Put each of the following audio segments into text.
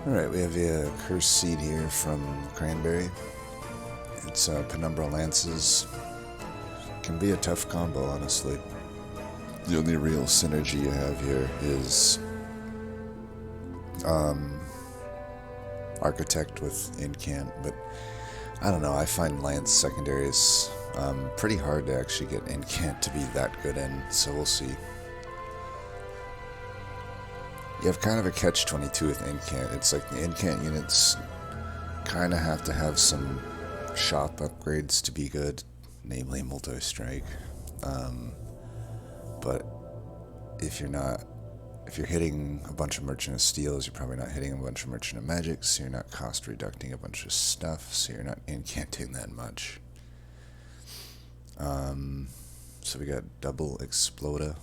Alright, we have a cursed seed here from Cranberry. It's Penumbra Lances. Can be a tough combo, honestly. The only real synergy you have here is Architect with Incant, but I don't know, I find Lance secondaries pretty hard to actually get Incant to be that good in, so we'll see. You have kind of a catch-22 with Incant. It's like the Incant units kind of have to have some shop upgrades to be good, namely multi-strike. But if you're hitting a bunch of Merchant of Steels, you're probably not hitting a bunch of Merchant of Magic, so you're not cost reducting a bunch of stuff, so you're not incanting that much. So we got double Exploda,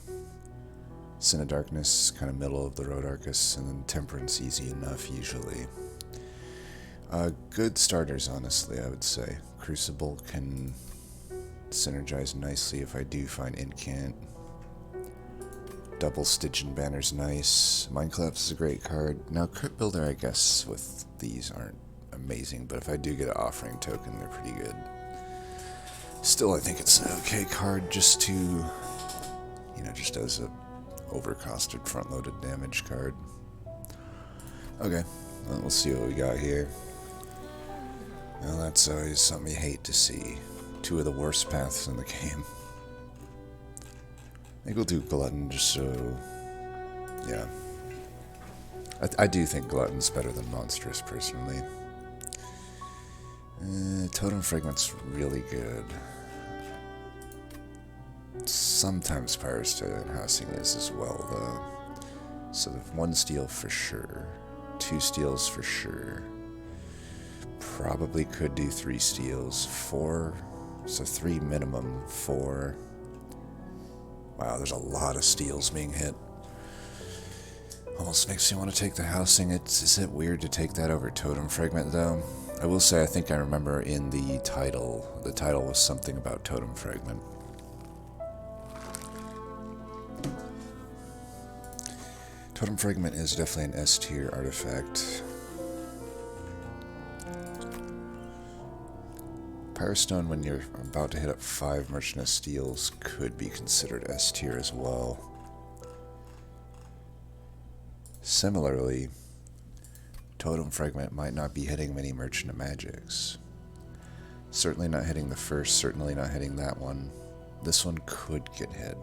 Sin of Darkness, kind of middle of the road Arcus, and then Temperance easy enough usually. Good starters, honestly, I would say. Crucible can synergize nicely if I do find Incant. Double Stygian Banner's nice. Mind Collapse is a great card. Now, Crypt Builder, I guess, with these aren't amazing, but if I do get an Offering Token, they're pretty good. Still, I think it's an okay card just to, just as a overcosted front-loaded damage card. Okay, well, we'll see what we got here. Well, that's always something you hate to see. Two of the worst paths in the game. I think we'll do Glutton just so... yeah. I do think Glutton's better than Monstrous, personally. Totem Fragment's really good. Sometimes Pyrostone Housing is as well, though. So 1 steal for sure. 2 steals for sure. Probably could do 3 steals. 4. So 3 minimum. 4. Wow, there's a lot of steals being hit. Almost makes me want to take the housing. Is it weird to take that over Totem Fragment, though? I will say, I think I remember in the title was something about Totem Fragment. Totem Fragment is definitely an S tier artifact. Pyrostone, when you're about to hit up 5 Merchant of Steels, could be considered S tier as well. Similarly, Totem Fragment might not be hitting many Merchant of Magics. Certainly not hitting the first, certainly not hitting that one. This one could get hit.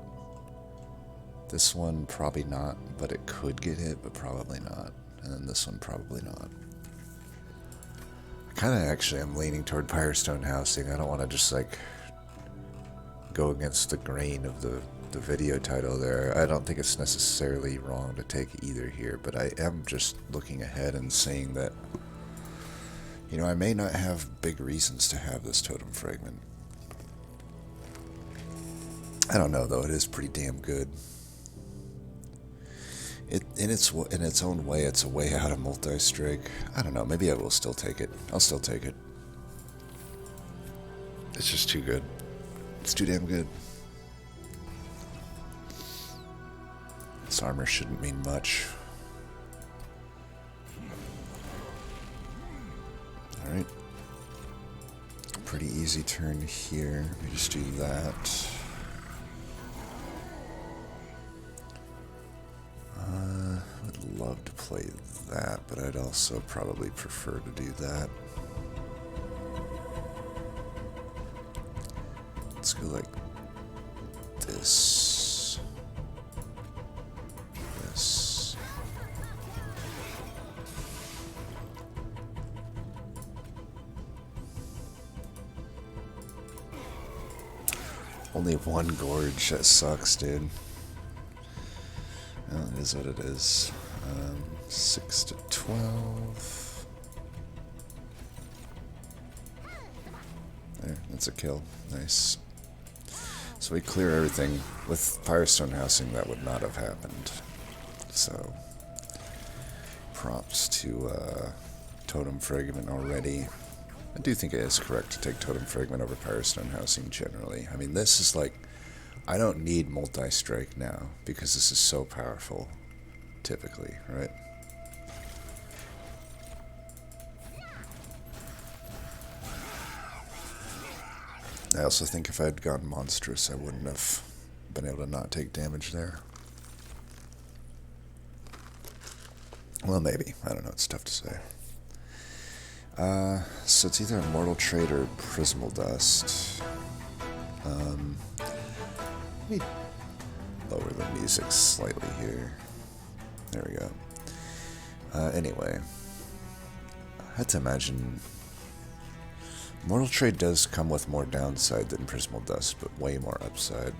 This one probably not, but it could get hit, but probably not. And then this one probably not. I kind of actually am leaning toward Pyrostone Housing. I don't want to just like go against the grain of the video title there. I don't think it's necessarily wrong to take either here, but I am just looking ahead and saying that, I may not have big reasons to have this Totem Fragment. I don't know, though. It is pretty damn good. In its own way, it's a way out of multi-strike. I don't know, maybe I will still take it. I'll still take it. It's just too good. It's too damn good. This armor shouldn't mean much. Alright. Pretty easy turn here. We just do that. I'd love to play that, but I'd also probably prefer to do that. Let's go like this. This. Only 1 gorge, that sucks, dude. Well, it is what it is. 6 to 12. There, that's a kill. Nice. So we clear everything. With Pyrostone Housing, that would not have happened. So, props to Totem Fragment already. I do think it is correct to take Totem Fragment over Pyrostone Housing generally. I mean, this is like... I don't need multi-strike now, because this is so powerful, typically, right? I also think if I had gone monstrous, I wouldn't have been able to not take damage there. Well, maybe. I don't know. It's tough to say. So it's either Immortal Trait or Prismal Dust. Let me lower the music slightly here. There we go. Anyway, I had to imagine Immortal Trait does come with more downside than Prismal Dust, but way more upside.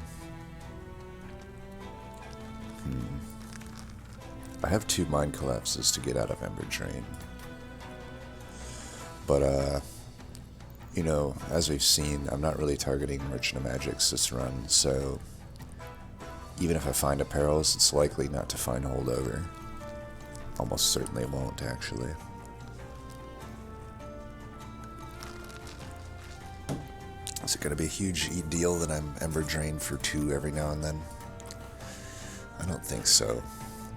I have 2 Mind Collapses to get out of Ember Drain. But, you know, as we've seen, I'm not really targeting Merchant of Magics this run, so even if I find a Perils, it's likely not to find Holdover. Almost certainly won't, actually. Is it going to be a huge deal that I'm Ember Drain for 2 every now and then? I don't think so.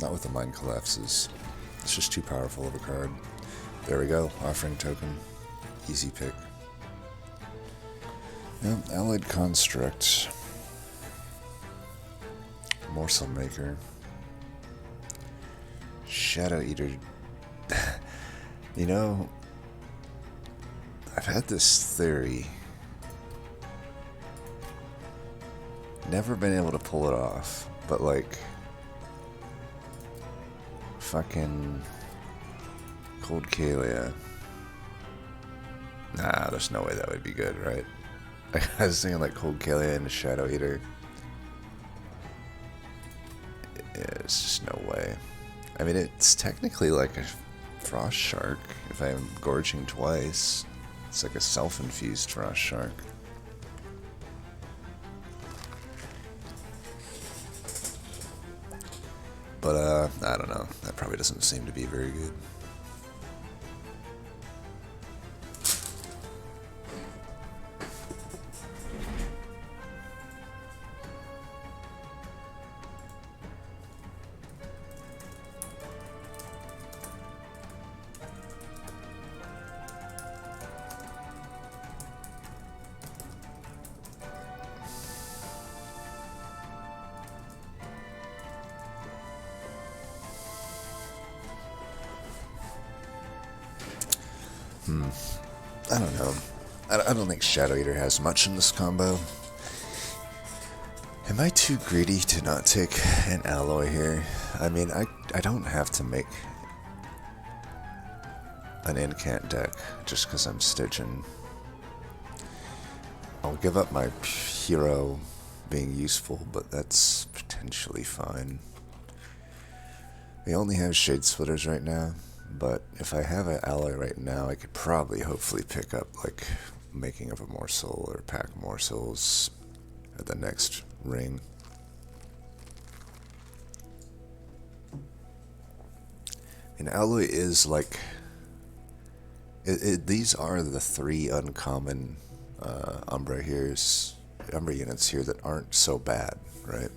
Not with the Mind Collapses. It's just too powerful of a card. There we go. Offering Token. Easy pick. Yep, Allied Construct. Morsel Maker. Shadow Eater. You know, I've had this theory. Never been able to pull it off, but like fucking Cold Kalia. Nah, there's no way that would be good, right? I was thinking like Cold Kalia and a Shadow Eater. It's just no way. I mean, it's technically like a Frost Shark if I'm gorging twice. It's like a self-infused Frost Shark. But, I don't know. That probably doesn't seem to be very good. I don't know. I don't think Shadow Eater has much in this combo. Am I too greedy to not take an alloy here? I mean, I don't have to make an incant deck just because I'm stitching. I'll give up my hero being useful, but that's potentially fine. We only have Shade Splitters right now. But if I have an alloy right now, I could probably hopefully pick up like Making of a Morsel or Pack Morsels at the next ring. An alloy is like these are the 3 uncommon Umbra units here that aren't so bad, right?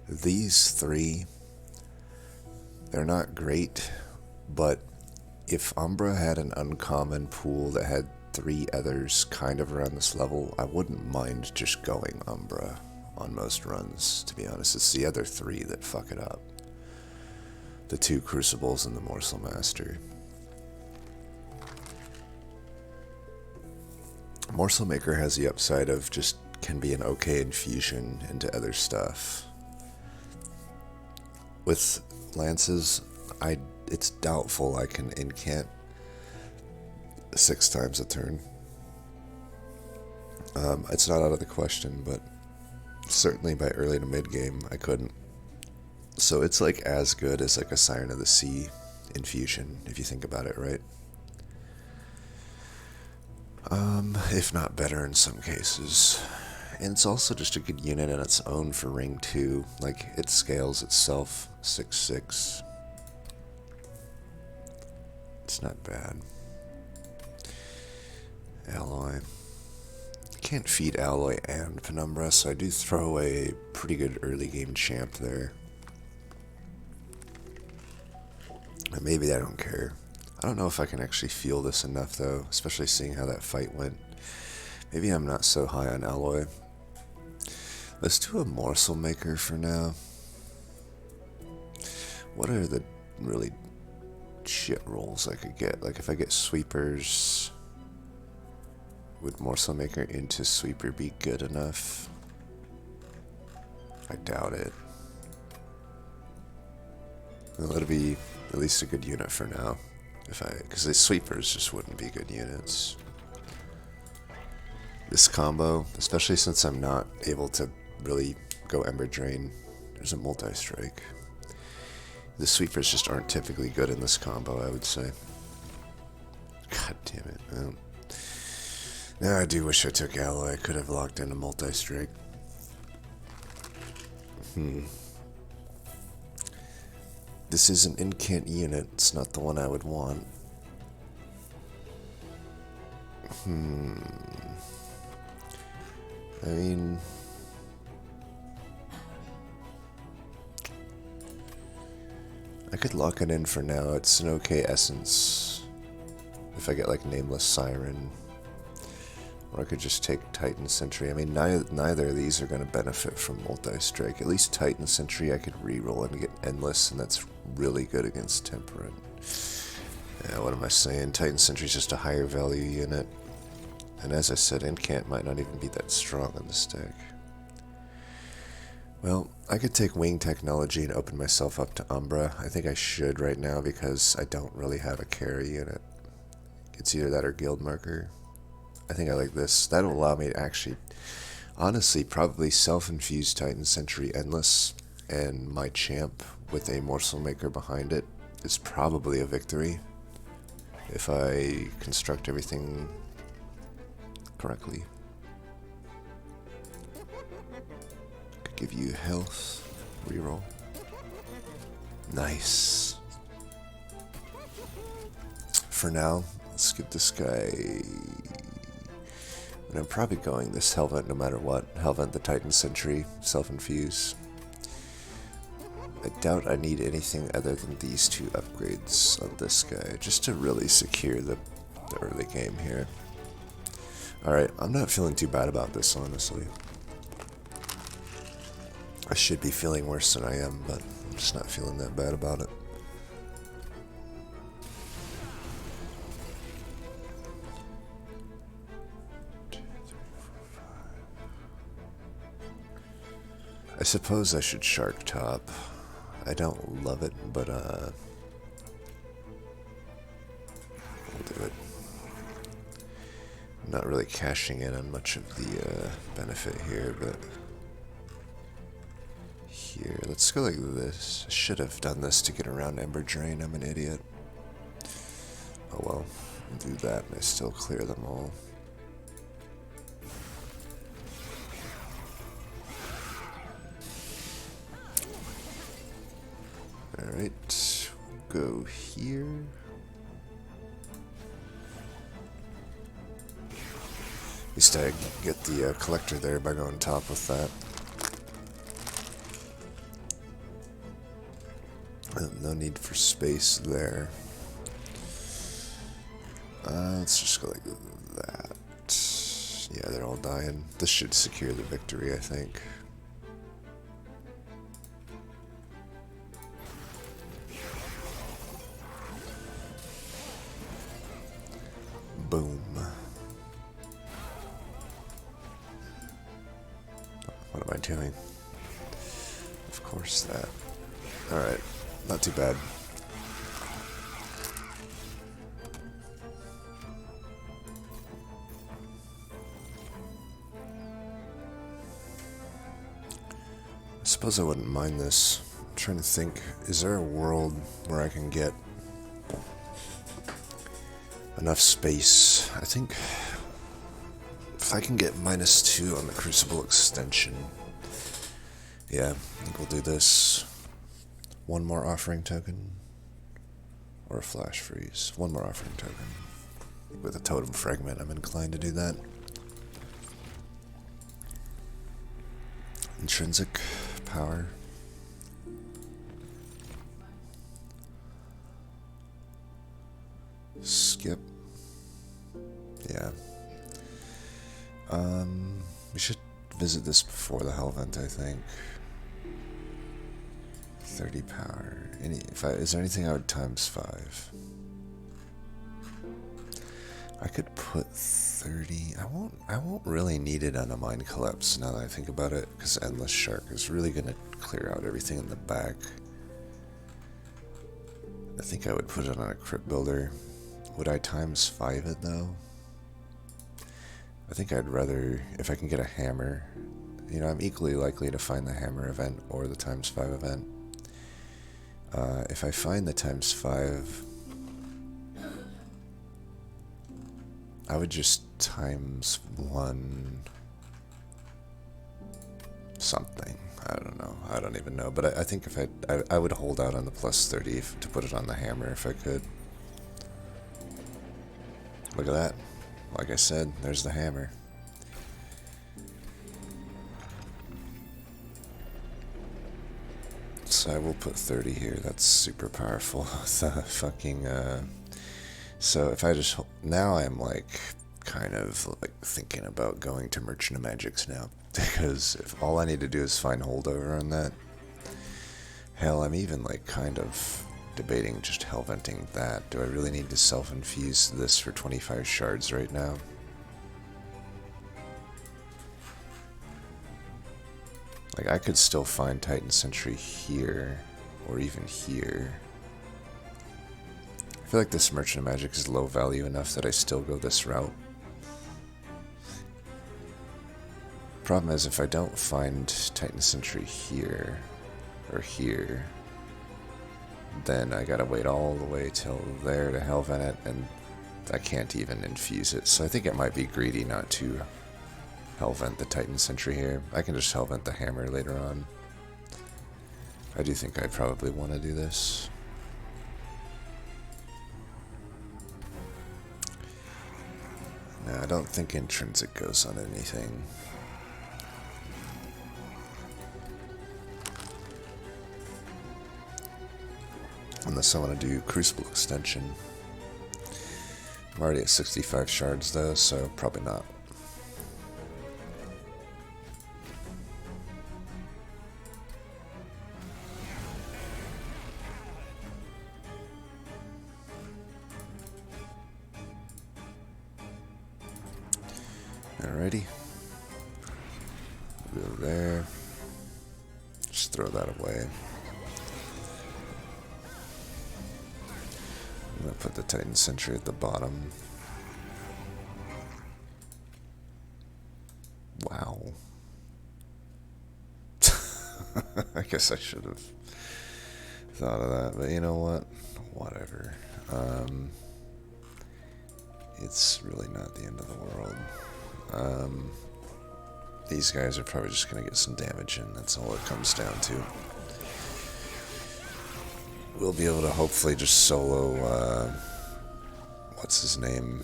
These 3, they're not great. But if Umbra had an uncommon pool that had 3 others kind of around this level, I wouldn't mind just going Umbra on most runs, to be honest. It's the other 3 that fuck it up. The 2 Crucibles and the Morsel Master. Morsel Maker has the upside of just can be an okay infusion into other stuff. With Lances, it's doubtful I can incant 6 times a turn. It's not out of the question, but certainly by early to mid game I couldn't. So it's like as good as like a Siren of the Sea infusion, if you think about it, right? If not better in some cases. And it's also just a good unit on its own for ring 2. Like, it scales itself 6/6. It's not bad. Alloy. Can't feed Alloy and Penumbra, so I do throw away a pretty good early game champ there. And maybe I don't care. I don't know if I can actually feel this enough, though, especially seeing how that fight went. Maybe I'm not so high on alloy. Let's do a morsel maker for now. What are the really shit rolls I could get? Like if I get sweepers, would morsel maker into sweeper be good enough? I doubt it. Well, it'll be at least a good unit for now. Because the sweepers just wouldn't be good units. This combo, especially since I'm not able to really go Ember Drain, there's a multi-strike. The sweepers just aren't typically good in this combo, I would say. God damn it. Well, now I do wish I took alloy. I could have locked in a multi-strike. This is an incant unit. It's not the one I would want. I mean, I could lock it in for now. It's an okay essence. If I get like Nameless Siren. Or I could just take Titan Sentry. I mean, neither of these are going to benefit from multi-strike. At least Titan Sentry I could reroll and get Endless, and that's really good against Temperate. Yeah, what am I saying? Titan Sentry's just a higher value unit. And as I said, Incant might not even be that strong on this deck. Well, I could take Wing Technology and open myself up to Umbra. I think I should right now because I don't really have a carry unit. It's either that or Guild Marker. I think I like this. That'll allow me to actually, honestly, probably self-infuse Titan Sentry Endless, and my champ with a Morsel Maker behind it is probably a victory if I construct everything correctly. Could give you health, reroll. Nice. For now, let's give this guy. And I'm probably going this Hellvent no matter what. Hellvent the Titan Sentry, self-infuse. I doubt I need anything other than these two upgrades on this guy, just to really secure the early game here. Alright, I'm not feeling too bad about this, honestly. I should be feeling worse than I am, but I'm just not feeling that bad about it. I suppose I should Shark Top. I don't love it, but we'll do it. I'm not really cashing in on much of the benefit here, but here, let's go like this. I should have done this to get around Ember Drain. I'm an idiot. Oh well, I'll do that and I still clear them all. Alright, we'll go here. At least I get the collector there by going top with that. No need for space there. Let's just go like that. Yeah, they're all dying. This should secure the victory, I think. Boom. What am I doing? Of course that. Alright, not too bad. I suppose I wouldn't mind this. I'm trying to think, is there a world where I can get enough space? I think if I can get -2 on the Crucible extension. Yeah, I think we'll do this. One more offering token. Or a flash freeze. One more offering token. With a totem fragment, I'm inclined to do that. Intrinsic power. Skip. Yeah. We should visit this before the Hellvent, I think. 30 power. Is there anything I would times 5? I could put 30. I won't really need it on a Mind Collapse now that I think about it, because Endless Shark is really gonna clear out everything in the back. I think I would put it on a Crypt Builder. Would I times 5 it though? I think I'd rather, if I can get a hammer, you know, I'm equally likely to find the hammer event or the times 5 event. If I find the times 5, I would just times 1 something. I don't know. I don't even know. But I think if I would hold out on the plus 30 to put it on the hammer if I could. Look at that. Like I said, there's the hammer. So I will put 30 here. That's super powerful. The fucking, so if I just, now I'm like, kind of like thinking about going to Merchant of Magics now. Because if all I need to do is find holdover on that, hell, I'm even like kind of debating just hellventing that. Do I really need to self-infuse this for 25 shards right now? Like, I could still find Titan Sentry here, or even here. I feel like this Merchant of Magic is low value enough that I still go this route. Problem is, if I don't find Titan Sentry here, or here, then I gotta wait all the way till there to hellvent it, and I can't even infuse it. So I think it might be greedy not to hellvent the Titan Sentry here. I can just hellvent the hammer later on. I do think I probably want to do this. No, I don't think intrinsic goes on anything. Unless I want to do Crucible Extension. I'm already at 65 shards though, so probably not. Alrighty. Go there. Just throw that away. I'm gonna put the Titan Sentry at the bottom. Wow. I guess I should have thought of that, but you know what? Whatever. It's really not the end of the world. These guys are probably just gonna get some damage in. That's all it comes down to. We'll be able to hopefully just solo, what's his name?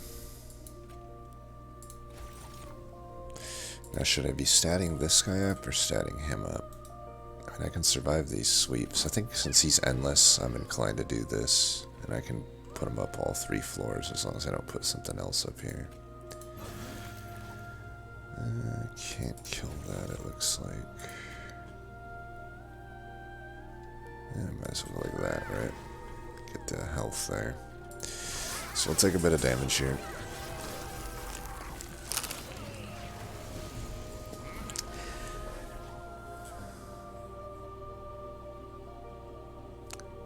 Now, should I be statting this guy up or statting him up? I mean, I can survive these sweeps. I think since he's endless, I'm inclined to do this. And I can put him up all 3 floors as long as I don't put something else up here. Can't kill that, it looks like. Yeah, might as well go like that, right? Get the health there. So we'll take a bit of damage here.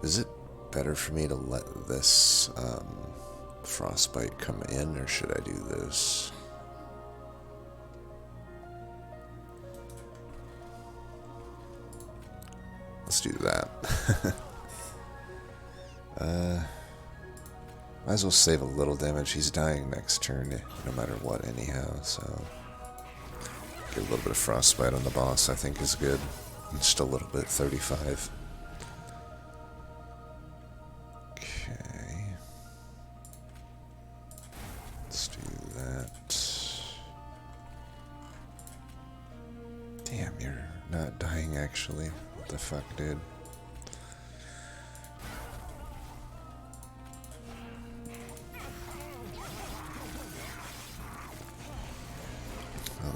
Is it better for me to let this frostbite come in, or should I do this? Let's do that. Might as well save a little damage. He's dying next turn, no matter what, anyhow, so... Get a little bit of frostbite on the boss, I think is good. Just a little bit, 35. Okay. Let's do that. Damn, you're not dying, actually. What the fuck, dude?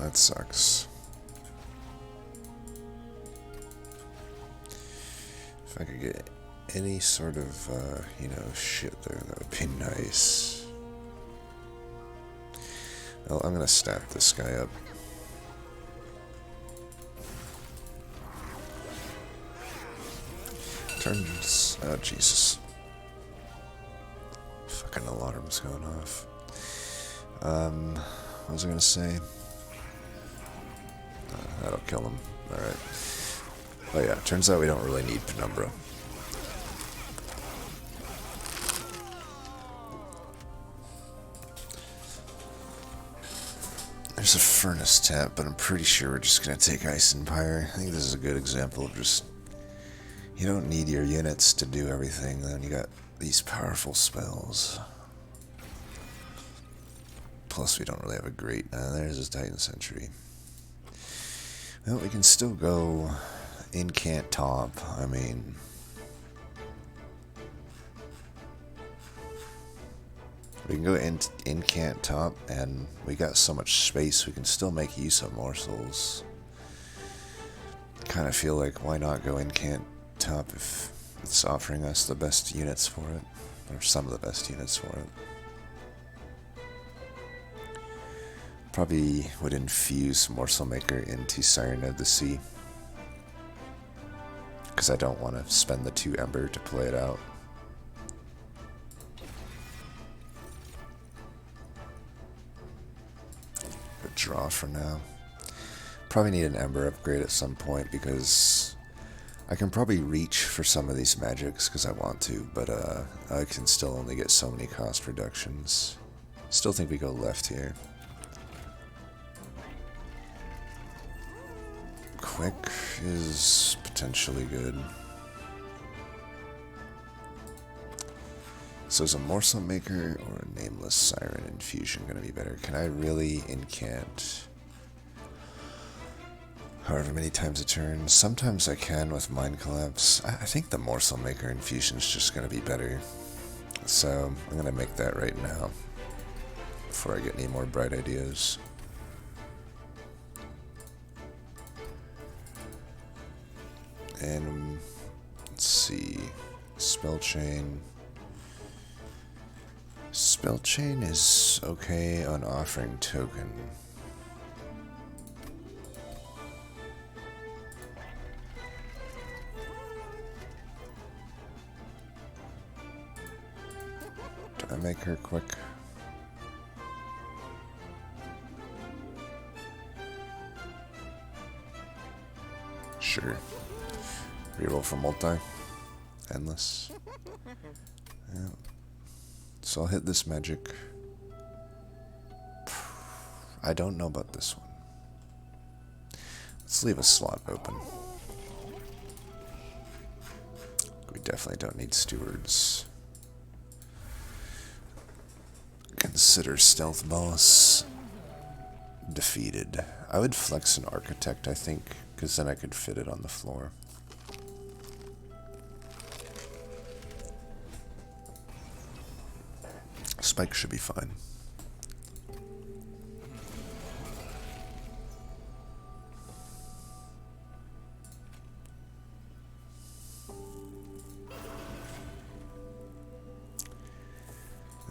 That sucks. If I could get any sort of, you know, shit there, that would be nice. Well, I'm gonna stab this guy up. Turns. Oh, Jesus. Fucking alarm's going off. What was I gonna say? That'll kill him. Alright. Oh yeah, turns out we don't really need Penumbra. There's a furnace tap, but I'm pretty sure we're just gonna take Ice Empire. I think this is a good example of just... You don't need your units to do everything, then you got these powerful spells. Plus we don't really have a great... there's his Titan Sentry. Well, we can still go incant top. I mean... We can go incant top, and we got so much space, we can still make use of morsels. Kind of feel like, why not go incant top if it's offering us the best units for it, or some of the best units for it. Probably would infuse Morsel Maker into Siren of the Sea, because I don't want to spend the 2 Ember to play it out. Draw for now. Probably need an Ember upgrade at some point because I can probably reach for some of these magics because I want to, but I can still only get so many cost reductions. Still think we go left here. Quick is potentially good. So is a Morsel Maker or a Nameless Siren Infusion going to be better? Can I really incant however many times a turn? Sometimes I can with Mind Collapse. I think the Morsel Maker Infusion is just going to be better. So I'm going to make that right now before I get any more bright ideas. And let's see. Spell Chain. Spell Chain is okay on offering token. Do I make her quick? Sure. Reroll for multi. Endless. Yeah. So I'll hit this magic. I don't know about this one. Let's leave a slot open. We definitely don't need stewards. Consider stealth boss defeated. I would flex an architect, I think, because then I could fit it on the floor. Spike should be fine.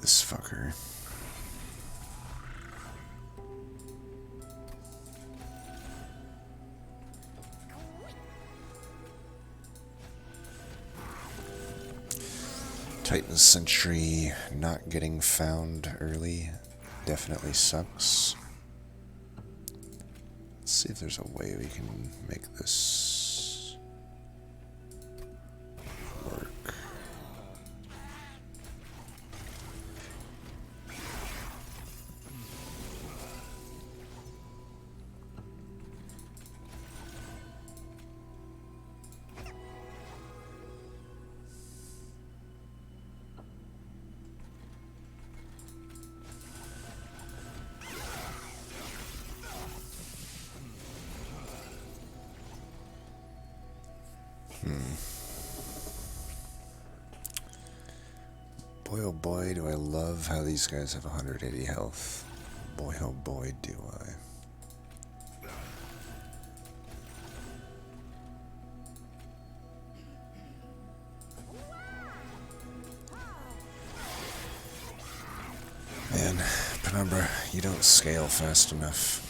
This fucker. Titan Sentry not getting found early definitely sucks. Let's see if there's a way we can make this work. Boy oh boy, do I love how these guys have 180 health. Boy oh boy, do I. Man, Penumbra, you don't scale fast enough.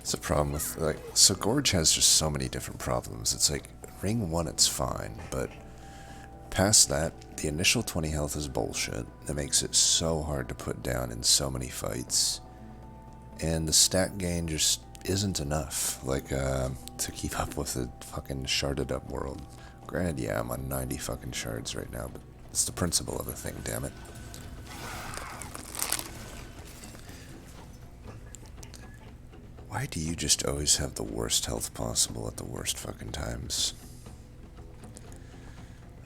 It's a problem with, like, so Gorge has just so many different problems. It's like, ring 1 it's fine, but past that, the initial 20 health is bullshit. That makes it so hard to put down in so many fights. And the stat gain just isn't enough, like, to keep up with the fucking sharded up world. Granted, yeah, I'm on 90 fucking shards right now, but it's the principle of the thing, damn it. Why do you just always have the worst health possible at the worst fucking times?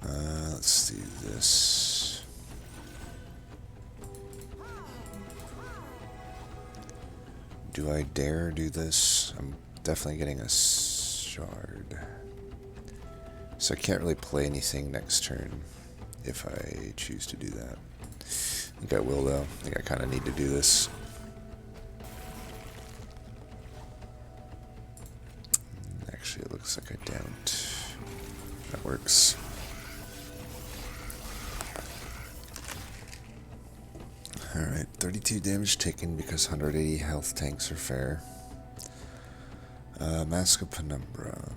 Let's do this. Do I dare do this? I'm definitely getting a shard. So I can't really play anything next turn if I choose to do that. I think I will though. I think I kind of need to do this. Actually, it looks like I don't. That works. Alright, 32 damage taken because 180 health tanks are fair. Mask of Penumbra.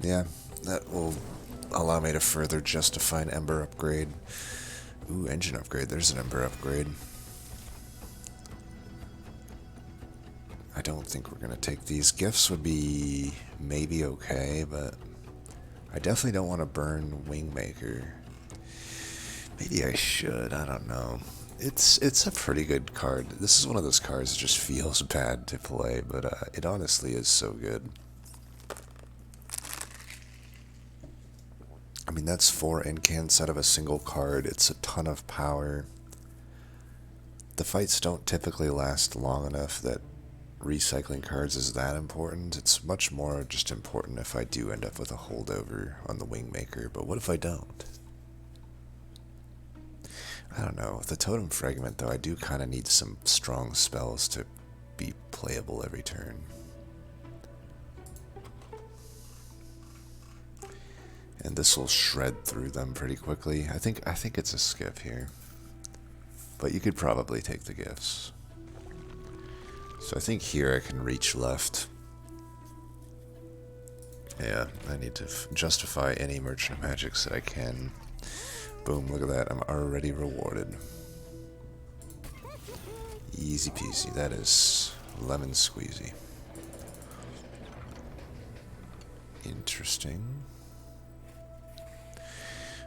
Yeah, that will allow me to further justify an Ember upgrade. Ooh, engine upgrade. There's an Ember upgrade. I don't think we're going to take these. Gifts would be maybe okay, but I definitely don't want to burn Wingmaker. Maybe I should, I don't know. It's a pretty good card. This is one of those cards that just feels bad to play, but it honestly is so good. I mean, that's 4 incants out of a single card. It's a ton of power. The fights don't typically last long enough that recycling cards is that important. It's much more just important if I do end up with a holdover on the Wingmaker, but what if I don't? I don't know. With the Totem Fragment, though, I do kind of need some strong spells to be playable every turn. And this will shred through them pretty quickly. I think it's a skip here. But you could probably take the gifts. So I think here I can reach left. Yeah, I need to justify any Merchant of Magics that I can. Boom, look at that. I'm already rewarded. Easy peasy. That is lemon squeezy. Interesting.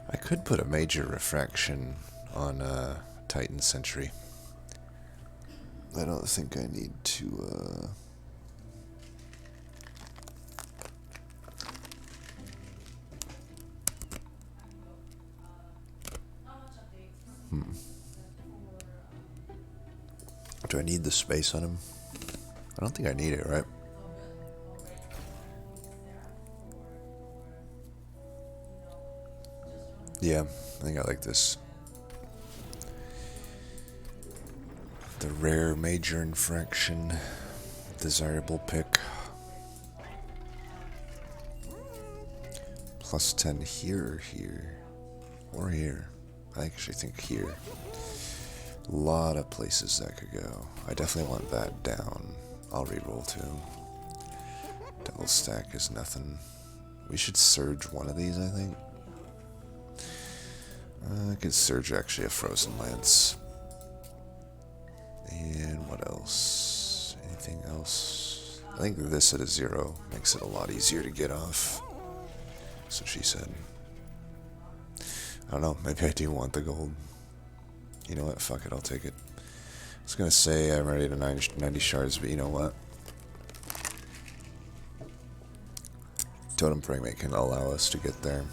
I could put a major refraction on Titan Sentry. I don't think I need to Do I need the space on him? I don't think I need it, right? Yeah, I think I like this. The rare major infraction. Desirable pick. Plus 10 here or here. Or here. I actually think here. A lot of places that could go. I definitely want that down. I'll reroll too. Double stack is nothing. We should surge one of these, I think. I could surge actually a Frozen Lance. And what else? Anything else? I think this at a 0 makes it a lot easier to get off. That's what she said. I don't know, maybe I do want the gold. You know what, fuck it, I'll take it. I was gonna say I'm ready to 90 shards, but you know what? Totem Fragment can allow us to get there.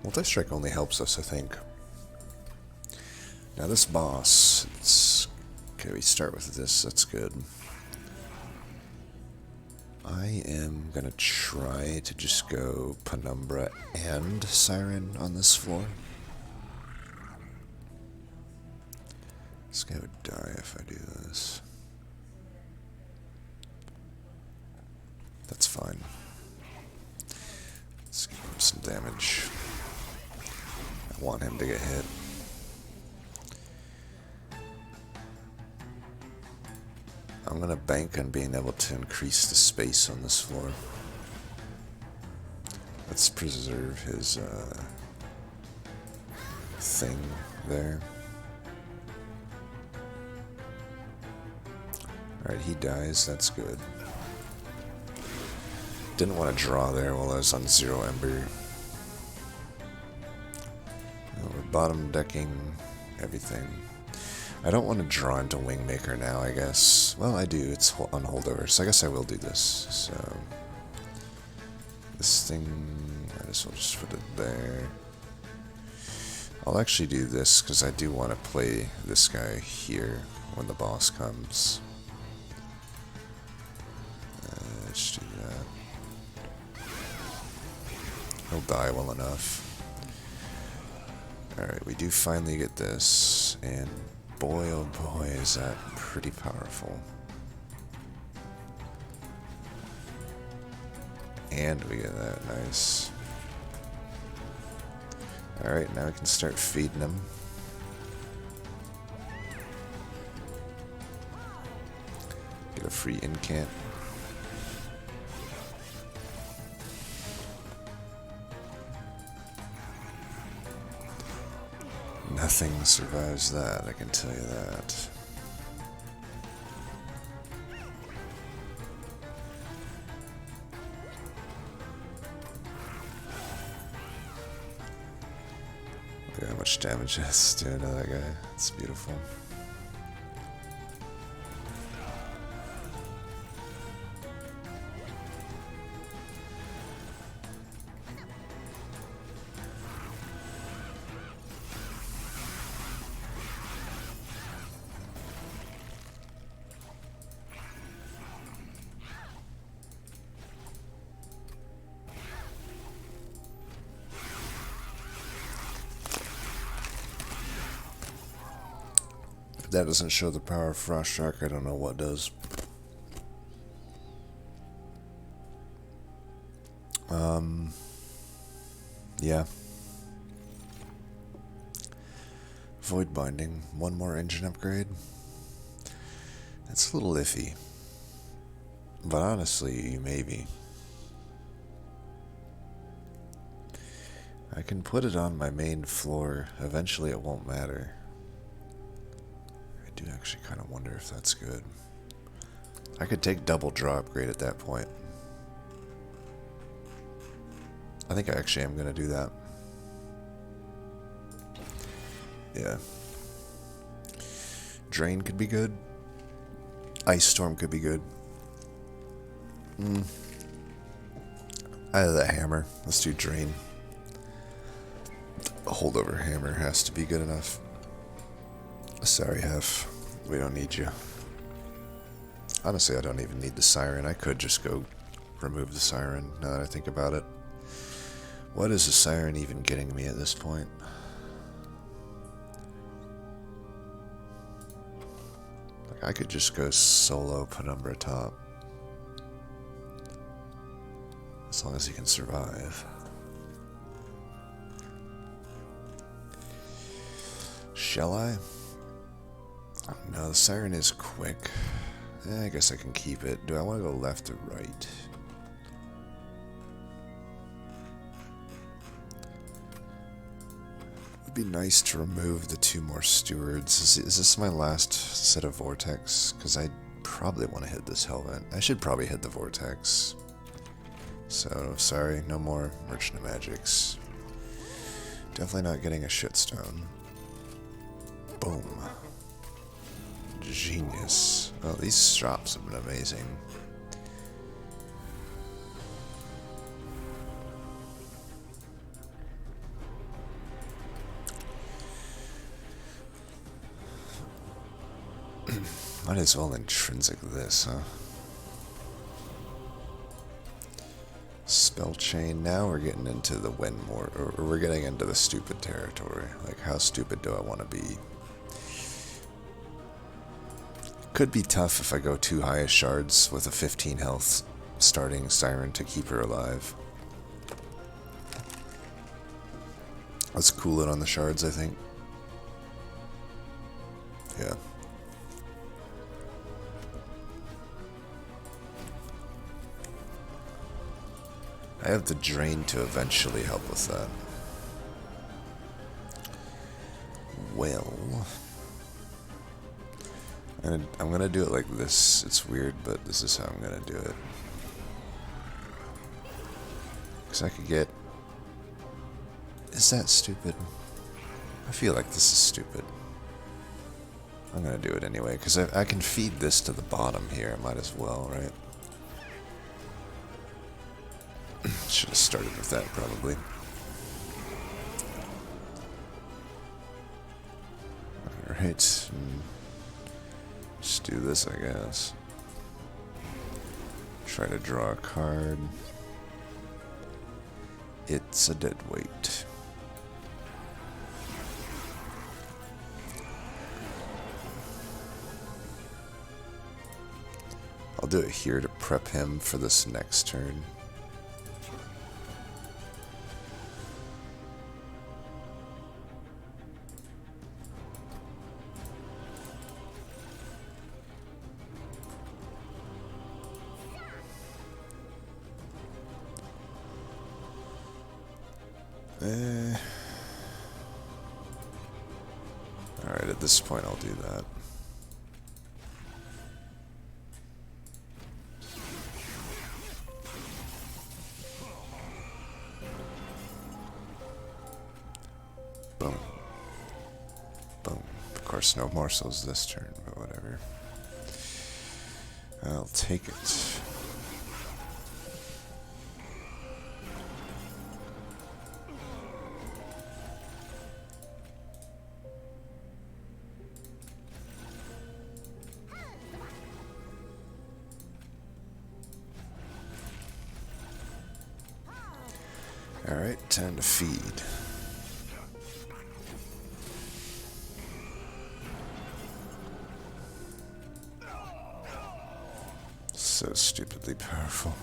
Multi-strike only helps us, I think. Now this boss, it's... Okay, we start with this, that's good. I am gonna try to just go Penumbra and Siren on this floor. This guy would die if I do this. That's fine. Let's give him some damage. I want him to get hit. I'm gonna bank on being able to increase the space on this floor. Let's preserve his thing there. Alright, he dies, that's good. Didn't want to draw there while I was on 0 Ember. We're bottom decking everything. I don't want to draw into Wingmaker now, I guess. Well, I do, it's on holdover, so I guess I will do this. So, this thing, I just will just put it there. I'll actually do this, because I do want to play this guy here when the boss comes. Let's do that. He'll die well enough. Alright, we do finally get this, and boy oh boy is that pretty powerful. And we get that, nice. Alright, now we can start feeding him. Get a free incant. Nothing survives that, I can tell you that. Look at how much damage that's doing to that guy. It's beautiful. If that doesn't show the power of Frost Shark, I don't know what does. Yeah. Void Binding, one more engine upgrade. That's a little iffy. But honestly, maybe. I can put it on my main floor. Eventually it won't matter. I do actually kind of wonder if that's good. I could take double draw upgrade at that point. I think I actually am going to do that. Yeah. Drain could be good. Ice Storm could be good. Either that hammer. Let's do Drain. A holdover hammer has to be good enough. Sorry, Hef. We don't need you. Honestly, I don't even need the Siren. I could just go remove the Siren, now that I think about it. What is the Siren even getting me at this point? Like, I could just go solo Penumbra top. As long as he can survive. Shall I? No, the Siren is quick. I guess I can keep it. Do I want to go left or right? It'd be nice to remove the 2 more stewards. Is this my last set of Vortex? Because I probably want to hit this Hellvent. I should probably hit the Vortex. So, sorry, no more Merchant of Magics. Definitely not getting a Shitstone. Boom. Genius. Oh, these drops have been amazing. Might as well intrinsic this, huh? Spell chain. Now we're getting into the Windmore, or we're getting into the stupid territory. Like, how stupid do I want to be? Could be tough if I go too high as shards with a 15 health starting Siren to keep her alive. Let's cool it on the shards, I think. Yeah. I have the drain to eventually help with that. Well, and I'm gonna do it like this. It's weird, but this is how I'm gonna do it. Because I could get... Is that stupid? I feel like this is stupid. I'm gonna do it anyway, because I can feed this to the bottom here. I might as well, right? Should have started with that, probably. Alright. Just do this, I guess. Try to draw a card. It's a dead weight. I'll do it here to prep him for this next turn. Alright, at this point I'll do that. Boom. Boom. Of course, no morsels this turn, but whatever. I'll take it. Alright, time to feed. So stupidly powerful.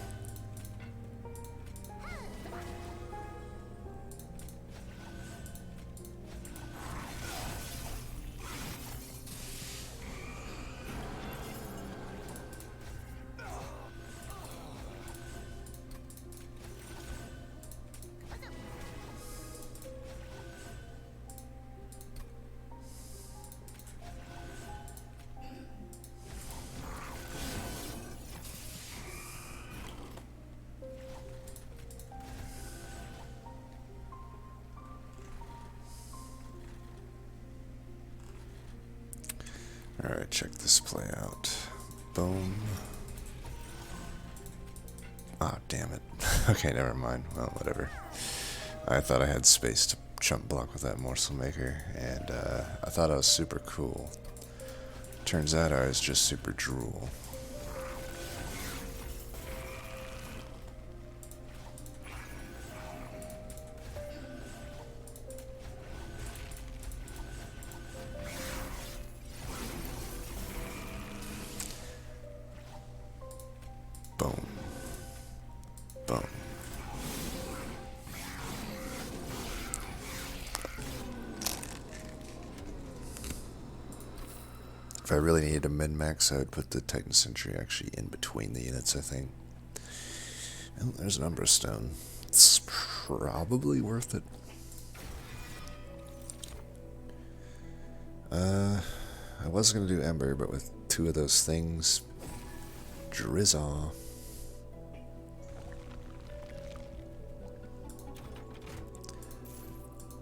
Alright, check this play out. Boom. Ah, damn it. Okay, never mind. Well, whatever. I thought I had space to chump block with that morsel maker, and I thought I was super cool. Turns out I was just super drool. Boom. Boom. If I really needed a min-max, I would put the Titan Sentry actually in between the units, I think. Oh, there's an Umbra Stone. It's probably worth it. I was going to do Ember, but with two of those things, drizzle.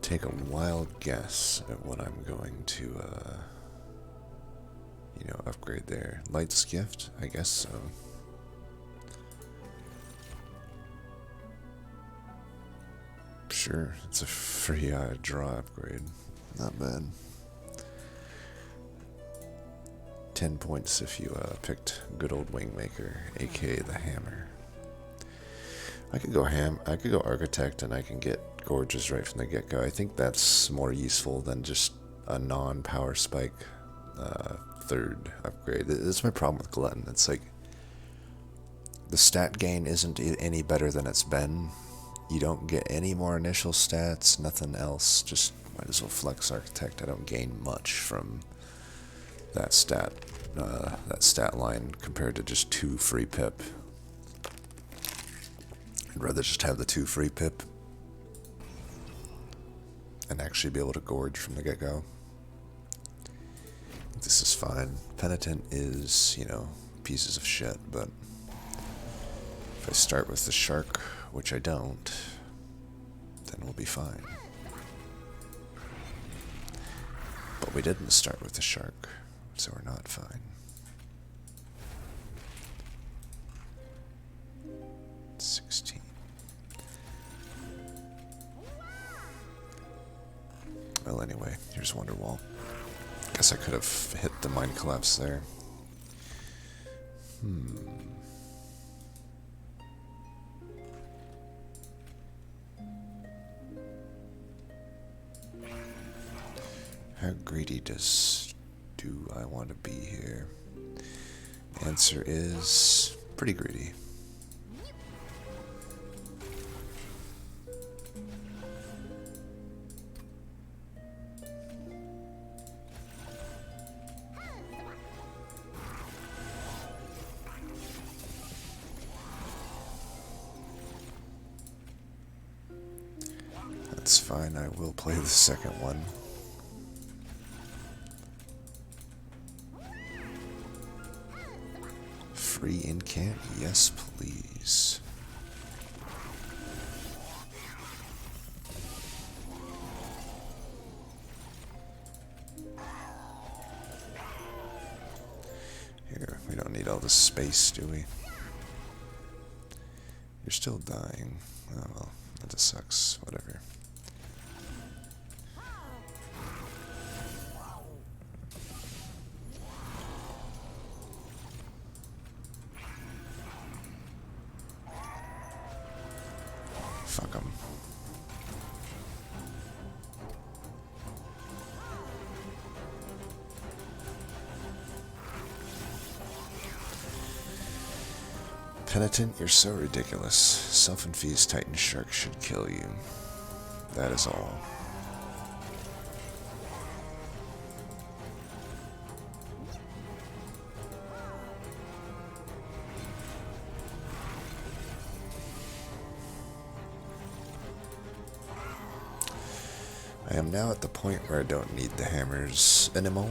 Take a wild guess at what I'm going to, you know, upgrade there. Light's Gift? I guess so. Sure, it's a free draw upgrade. Not bad. 10 points if you picked good old Wingmaker, aka the Hammer. I could go Architect, and I can get Gorgeous right from the get-go. I think that's more useful than just a non-power spike third upgrade. That's my problem with Glutton. It's like, The stat gain isn't any better than it's been. You don't get any more initial stats, nothing else. Just might as well flex Architect. I don't gain much from that stat line compared to just 2 free pip. I'd rather just have the 2 free pip and actually be able to gorge from the get-go. This is fine. Penitent is, pieces of shit, but if I start with the shark, which I don't, then we'll be fine. But we didn't start with the shark, so we're not fine. $16. Well, anyway, here's Wonderwall. Guess I could have hit the Mind Collapse there. How greedy do I want to be here? Answer is pretty greedy. That's fine, I will play the second one. Free incant? Yes, please. Here, we don't need all this space, do we? You're still dying. Oh well, that just sucks. Whatever. Fuck 'em. Penitent, you're so ridiculous. Self-infused Titan Shark should kill you. That is all. I am now at the point where I don't need the hammers anymore.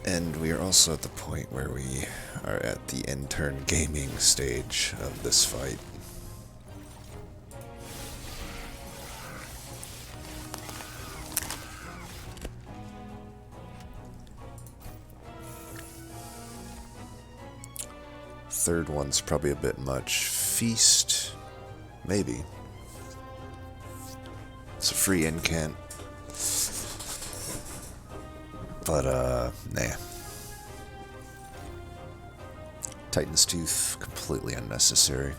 And we are also at the point where we are at the intern gaming stage of this fight. Third one's probably a bit much. Feast, maybe. It's a free incant. But, nah. Titan's Tooth, completely unnecessary.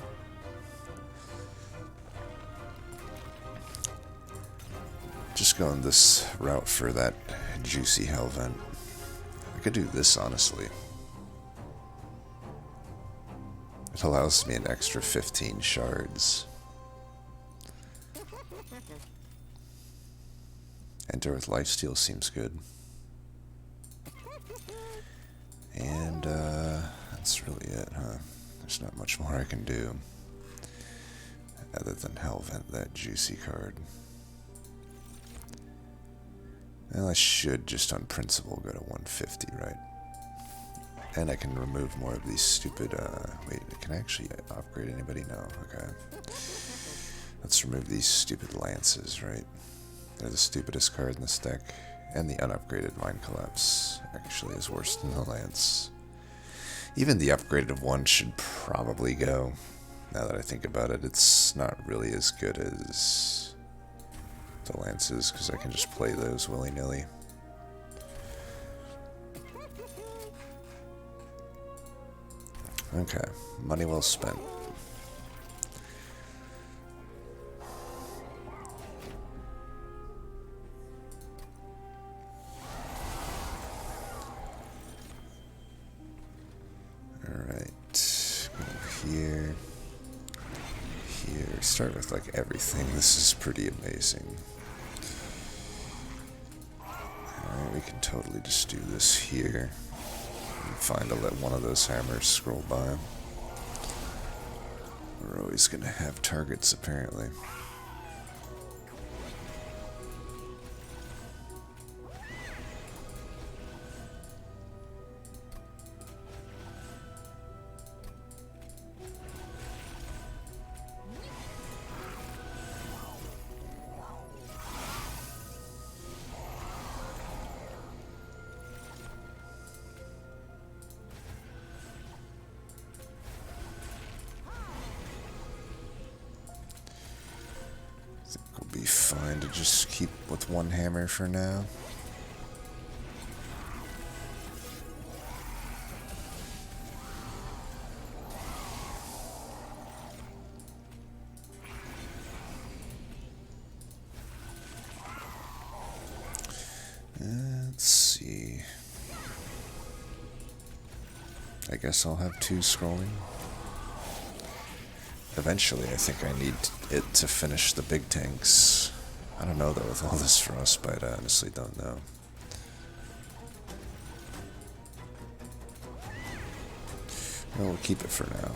Just going this route for that juicy hell vent. I could do this, honestly. It allows me an extra 15 shards. Enter with lifesteal seems good. And, that's really it, huh? There's not much more I can do. Other than Hellvent that juicy card. Well, I should just on principle go to 150, right? And I can remove more of these stupid, wait, can I actually upgrade anybody? No, okay. Let's remove these stupid lances, right? They're the stupidest card in this deck. And the unupgraded Mind Collapse actually is worse than the lance. Even the upgraded one should probably go. Now that I think about it, it's not really as good as the lances, because I can just play those willy-nilly. Okay, money well spent. here. Here. Start with like everything. This is pretty amazing. Alright, we can totally just do this here. And find to let one of those hammers scroll by. We're always gonna have targets apparently. I think we'll be fine to just keep with one hammer for now. Let's see. I guess I'll have 2 scrolling. Eventually, I think I need it to finish the big tanks. I don't know though with all this frostbite, I honestly don't know. Well, we'll keep it for now.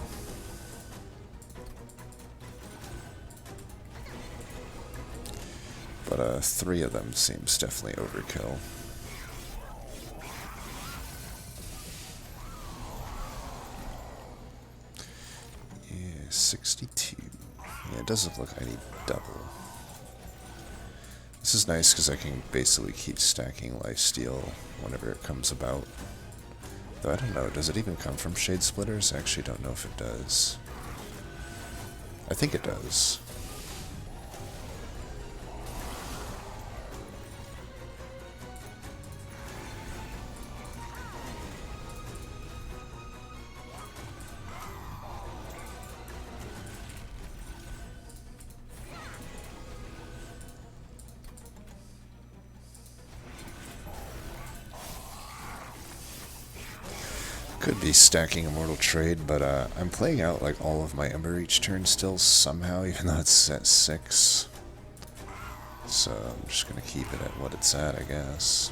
But 3 of them seems definitely overkill. Yeah, 62. Yeah, it does look like I need double. This is nice because I can basically keep stacking lifesteal whenever it comes about. Though I don't know, does it even come from Shade Splitters? I actually don't know if it does. I think it does. Could be stacking Immortal Trade, but I'm playing out like all of my Ember each turn still somehow, even though it's at 6. So I'm just gonna keep it at what it's at, I guess.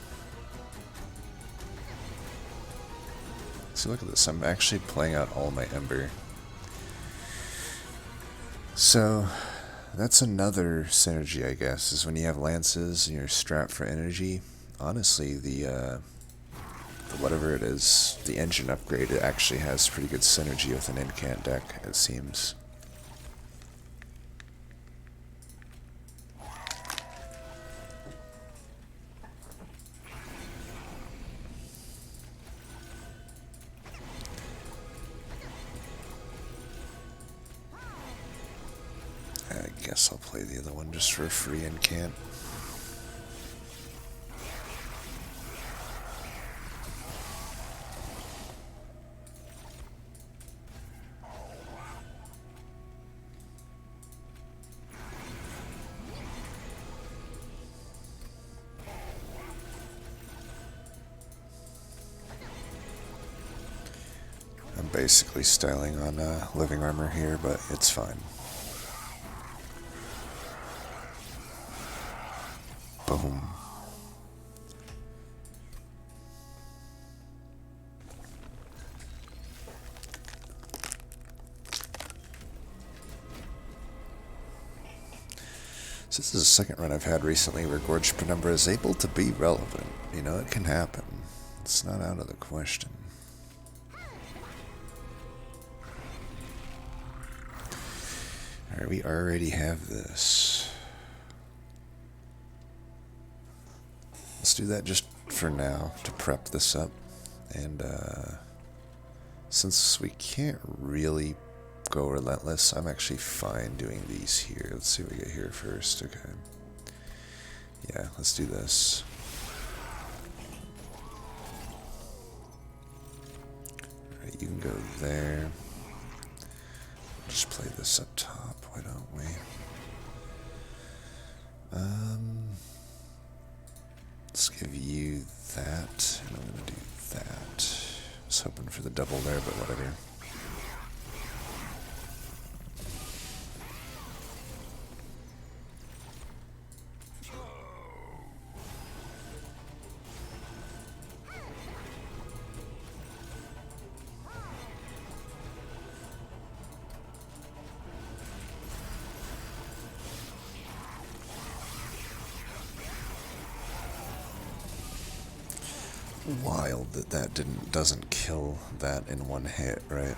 See, look at this. I'm actually playing out all my Ember. So that's another synergy, I guess, is when you have lances and you're strapped for energy. Honestly, the whatever it is, the engine upgrade, it actually has pretty good synergy with an incant deck, it seems. I guess I'll play the other one just for a free incant. I'm basically styling on living armor here, but it's fine. Boom. So this is the second run I've had recently where Gorge Penumbra is able to be relevant. You know, it can happen. It's not out of the question. Alright, we already have this. Let's do that just for now to prep this up. And since we can't really go relentless, I'm actually fine doing these here. Let's see what we get here first. Okay. Yeah, let's do this. Alright, you can go there. Just play this up top, why don't we? Let's give you that, and I'm gonna do that. I was hoping for the double there, but whatever. Wild that doesn't kill that in one hit, right?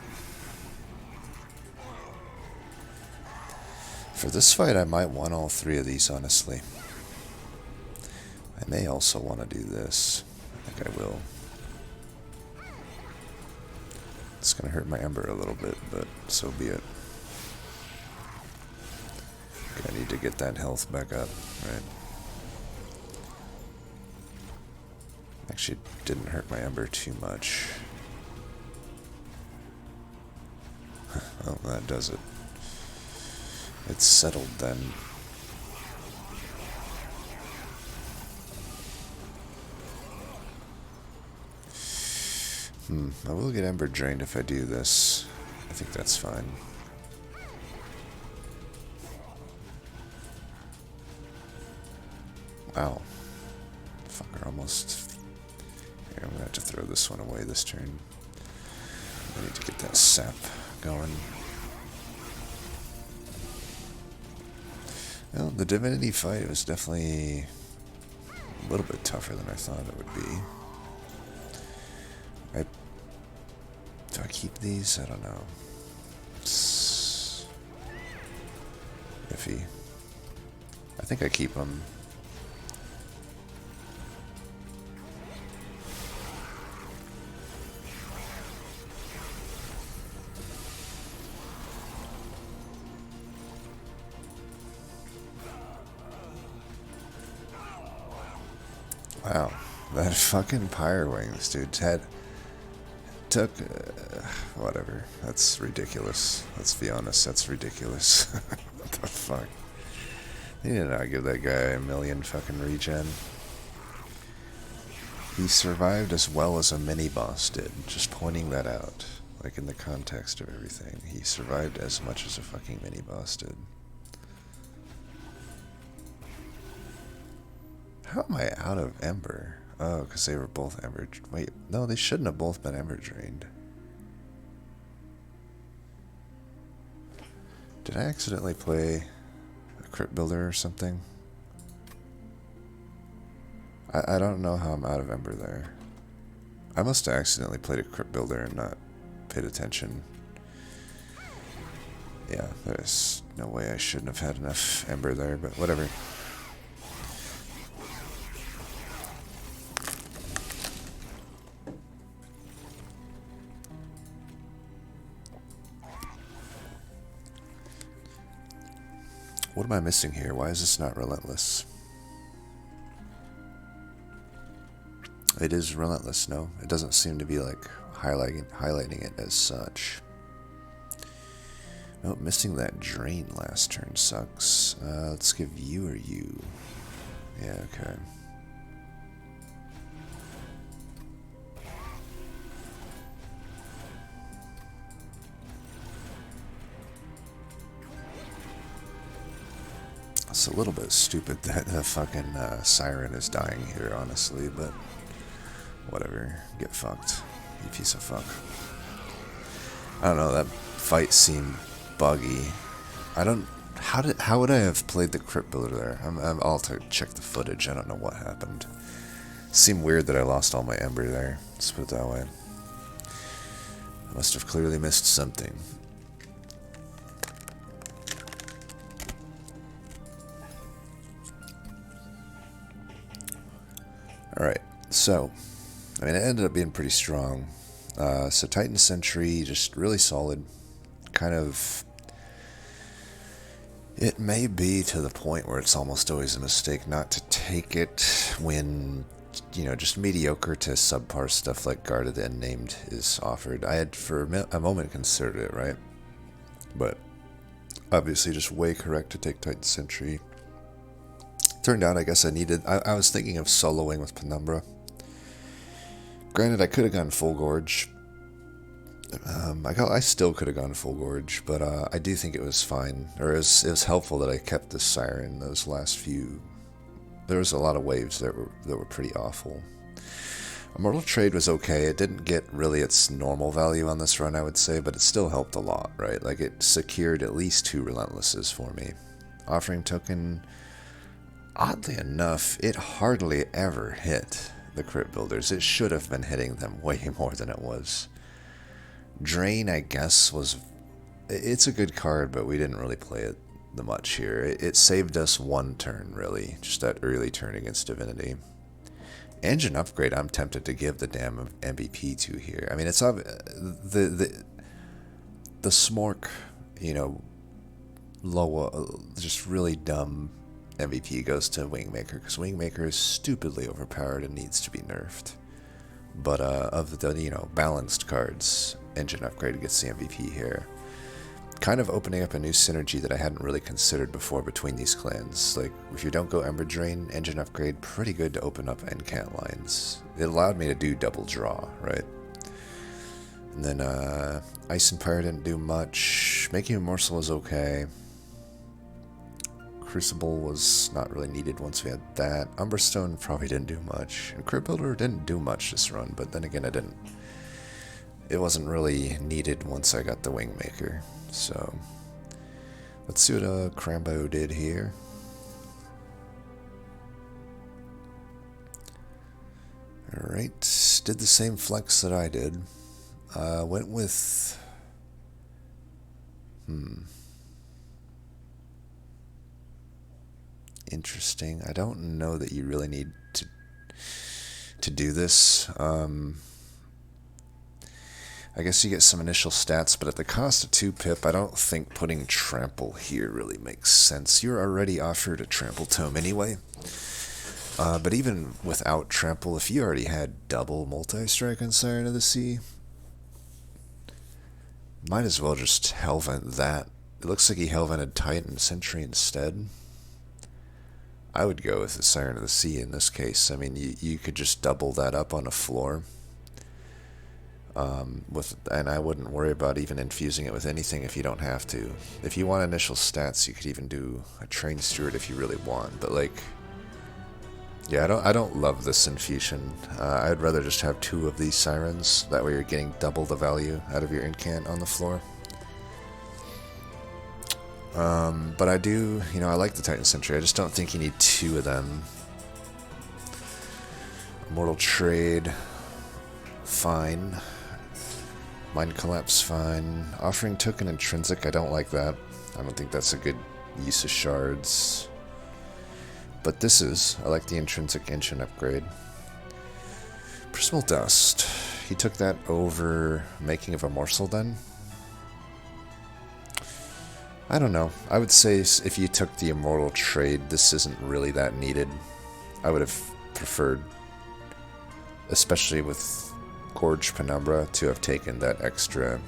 For this fight, I might want all three of these, honestly. I may also want to do this. I think I will. It's going to hurt my Ember a little bit, but so be it. I need to get that health back up, right? Actually, didn't hurt my Ember too much. Oh, that does it. It's settled then. I will get Ember drained if I do this. I think that's fine. Wow. Fucker, almost. Here, I'm gonna have to throw this one away this turn. I need to get that sap going. Well, the Divinity fight was definitely a little bit tougher than I thought it would be. Do I keep these? I don't know. It's iffy. I think I keep them. Wow, that fucking Pyre Wings, dude. Took whatever. That's ridiculous. Let's be honest, that's ridiculous. What the fuck? You did not give that guy a million fucking regen. He survived as well as a mini-boss did. Just pointing that out. Like in the context of everything. He survived as much as a fucking mini-boss did. How am I out of Ember? Oh, because they were both Ember. Wait, no, they shouldn't have both been Ember drained. Did I accidentally play a Crypt Builder or something? I don't know how I'm out of Ember there. I must have accidentally played a Crypt Builder and not paid attention. Yeah, there's no way I shouldn't have had enough Ember there, but whatever. What am I missing here? Why is this not relentless? It is relentless, no? It doesn't seem to be like highlighting it as such. Nope, missing that drain last turn sucks. Let's give you or you. Yeah, okay. It's a little bit stupid that the fucking Siren is dying here, honestly, but whatever. Get fucked, you piece of fuck. I don't know, that fight seemed buggy. I don't... How would I have played the Crypt Builder there? I'll have to check the footage. I don't know what happened. It seemed weird that I lost all my Ember there. Let's put it that way. I must have clearly missed something. Alright, so, I mean, it ended up being pretty strong. So Titan Sentry, just really solid. Kind of... It may be to the point where it's almost always a mistake not to take it when, you know, just mediocre to subpar stuff like Guarded and Named is offered. I had for a moment considered it, right? But obviously just way correct to take Titan Sentry. Turned out I guess I was thinking of soloing with Penumbra. Granted, I could have gone full Gorge. I still could have gone full Gorge, but I do think it was fine. Or it was helpful that I kept the Siren those last few. There was a lot of waves that were pretty awful. Immortal Trade was okay. It didn't get really its normal value on this run, I would say, but it still helped a lot, right? Like, it secured at least 2 Relentlesses for me. Offering Token, oddly enough, it hardly ever hit. the crit builders. It should have been hitting them way more than it was. Drain, I guess, was... It's a good card, but we didn't really play it the much here. It saved us one turn, really. Just that early turn against Divinity. Engine Upgrade, I'm tempted to give the damn MVP to here. I mean, it's the Smork, you know, low, just really dumb MVP goes to Wingmaker, because Wingmaker is stupidly overpowered and needs to be nerfed. But of the, you know, balanced cards, Engine Upgrade gets the MVP here. Kind of opening up a new synergy that I hadn't really considered before between these clans. Like, if you don't go Ember Drain, Engine Upgrade, pretty good to open up Enchant lines. It allowed me to do double draw, right? And then Ice Empire didn't do much. Making a Morsel was okay. Crucible was not really needed once we had that. Umberstone probably didn't do much. And Crit Builder didn't do much this run, but then again, it wasn't really needed once I got the Wingmaker. So, let's see what Crambo did here. Alright, did the same flex that I did. Went with... Interesting. I don't know that you really need to do this. I guess you get some initial stats, but at the cost of 2 pip, I don't think putting Trample here really makes sense. You're already offered a Trample Tome anyway. But even without Trample, if you already had double Multi-Strike on Siren of the Sea, might as well just Hellvent that. It looks like he Hellvented Titan Sentry instead. I would go with the Siren of the Sea in this case. I mean, you could just double that up on a floor. And I wouldn't worry about even infusing it with anything if you don't have to. If you want initial stats, you could even do a Train Steward if you really want. But like, yeah, I don't love this infusion. I'd rather just have 2 of these Sirens. That way you're getting double the value out of your incant on the floor. But I do, you know, I like the Titan Sentry. I just don't think you need 2 of them. Immortal Trade, fine. Mind Collapse, fine. Offering Token Intrinsic, I don't like that. I don't think that's a good use of shards. But this is. I like the Intrinsic Engine Upgrade. Prismal Dust. He took that over Making of a Morsel then? I don't know. I would say if you took the Immortal Trade, this isn't really that needed. I would have preferred, especially with Gorge Penumbra, to have taken that extra,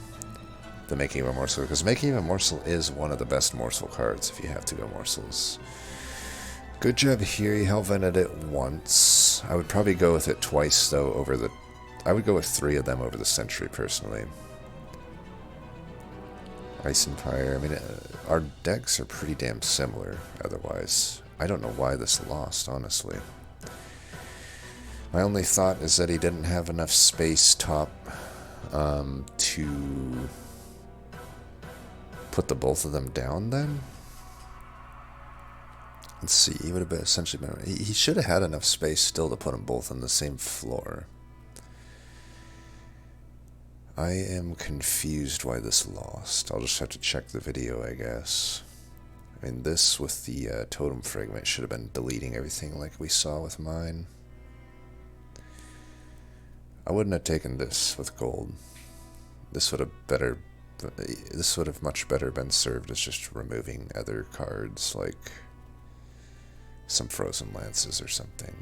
the Making of a Morsel, because Making of a Morsel is one of the best morsel cards if you have to go morsels. Good job here, you Hellvented it once. I would probably go with it twice though over the... I would go with 3 of them over the Sentry personally. Ice Empire, I mean, our decks are pretty damn similar otherwise. I don't know why this lost, honestly. My only thought is that he didn't have enough space top to put the both of them down then. Let's see, he would have been essentially been... He should have had enough space still to put them both on the same floor. I am confused why this lost. I'll just have to check the video, I guess. I mean, this with the Totem Fragment should have been deleting everything like we saw with mine. I wouldn't have taken this with gold. This would have much better been served as just removing other cards, like some Frozen Lances or something.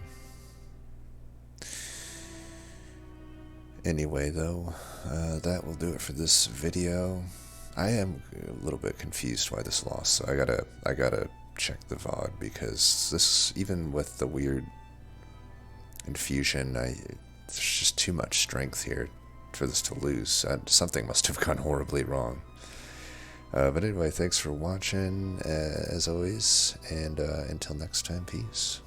Anyway, though, that will do it for this video. I am a little bit confused why this lost, so I gotta check the VOD, because this, even with the weird infusion, there's just too much strength here for this to lose. Something must have gone horribly wrong. But anyway, thanks for watching, as always, and until next time, peace.